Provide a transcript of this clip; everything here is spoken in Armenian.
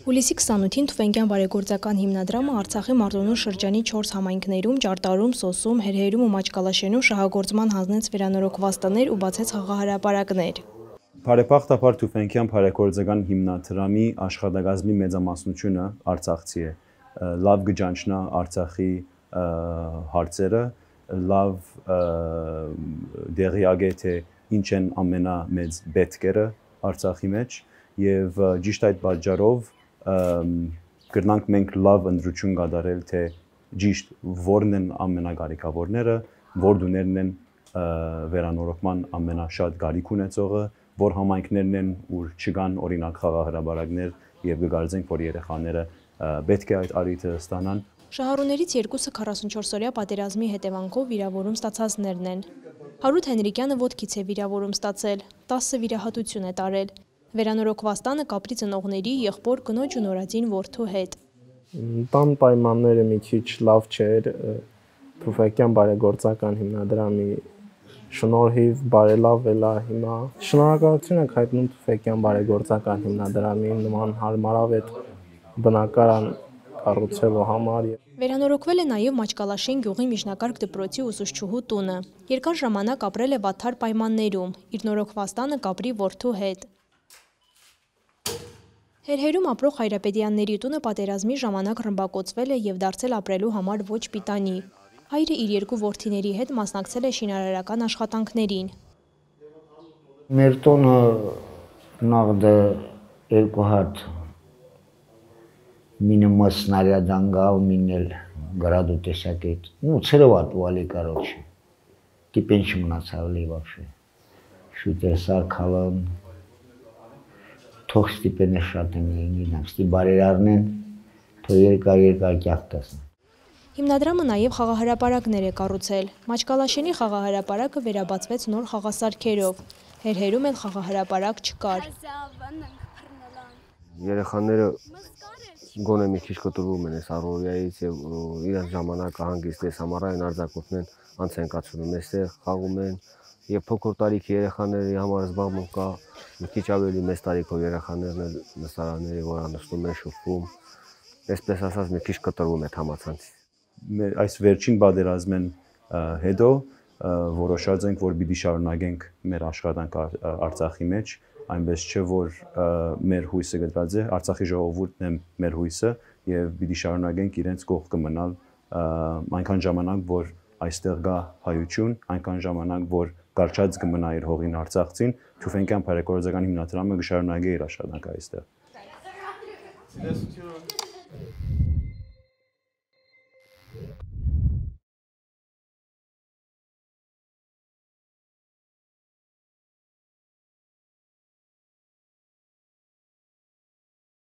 Հուլիսի 28-ին Թուֆենկյան բարեգործական հիմնադրամը Արցախի Մարտունու շրջանի 4 համայնքներում Ճարտարում, Սոսում, Հերհերում ու Մաճկալաշենում շահագործման հանձնեց վերանորոգված տներ ու բացեց խաղահրապարակներ։ Բարեբախտաբար Թուֆենկյան բարեգործական հիմնադրամի աշխատակազմի մեծամասնությունը արցախցի է։ Լավ գճանչնա Արցախի հարցերը, լավ դեղյակ է թե ինչ են ամենամեծ պետքերը Արցախի մեջ եւ ճիշտ այդ պատճառով կրնանք մենք լավ ընտրություն կատարել թե ճիշտ որն են ամենակարիքավորները, որ դուներն են վերանորոգման ամենաշատ կարիք ունեցողը, որ համայնքներն են ուր չկան օրինակ խաղահրապարակներ եւ կգարձենք որ երեխաները պետք է այդ առիթը ստանան։ Շահառուներից երկուսը 44-օրյա պատերազմի հետևանքով վիրավորում ստացածներն են։ Հարութ Հենրիկյանը ոտքից է վիրավորում ստացել, 10 վիրահատություն է տարել։ Վերանորոգված տանը կապրի ծնողների, եղբոր կնոջ ու նորածին որդու հետ։ Տան պայմանները մի քիչ լավ չէր, Թուֆենկյան բարեգործական հիմնադրամի շնորհիվ բարելավել է հիմա։ Շնորհակալություն ենք հայտնում Թուֆենկյան բարեգործական հիմնադրամին նման հարմարավետ բնակարան կառուցելու համար։ Վերանորոգվել է նաև Մաճկալաշեն գյուղի միջնակարգ դպրոցի ուսուցչուհու տունը։ Երկար ժամանակ ապրել է վատթար պայմաններում, իր նորոգված տանը կապրի որդու հետ։ Հերհերում ապրող Հայրապետյանների տունը պատերազմի ժամանակ ռմբակոծվել է եւ դարձել ապրելու համար ոչ պիտանի։ Հայրը իր երկու որդիների հետ մասնակցել է շինարարական աշխատանքներին։ Մեր տունը նախ երկու հատ մինիմալ снаряд անգալ մինել граду տեսակետ։ Ну, целого отвали, короче. Теперь ничего мնացավ вообще. Շուտեր սարքալն թող ստիպենը շատ են գինամ, ստի բարերարն են, թող երկար կյանք տասն։ Հիմնադրամը նաև խաղահրապարակներ է կառուցել։ Մաճկալաշենի խաղահրապարակը վերաբացվեց նոր խաղասարքերով։ Հերհերում էլ խաղահրապարակ չկար։ Երեխաները գոնե մի քիչ կտրվում են այս առօրյայից եւ իրենց ժամանակը հանգիստ էս համարային արձակուրդն անց են կացնում, այստեղ խաղում են եւ փոքր տարիքի երեխաների համար զբաղվում կա մի քիչ ավելի մեծ տարիքով երեխաներն նստարանների վրա նստում են շփվում, այսպես ասած մի քիչ կտրվում է համացանցից։ Այս վերջին պատերազմեն հետո որոշած ենք որ պիտի շարունակենք մեր աշխատանքը Արցախի մեջ, այնպես չէ որ մեր հույսը գտած է, Արցախի ժողովուրդն է մեր հույսը եւ պիտի շարունակենք իրենց կողքը մնալ այնքան ժամանակ որ այստեղ կա հայություն, այնքան ժամանակ որ կարճած կմնա իր հողին Արցախցին, Թուֆենկյան բարեգործական հիմնադրամը կշարունակի իր աշխատանքը այստեղ։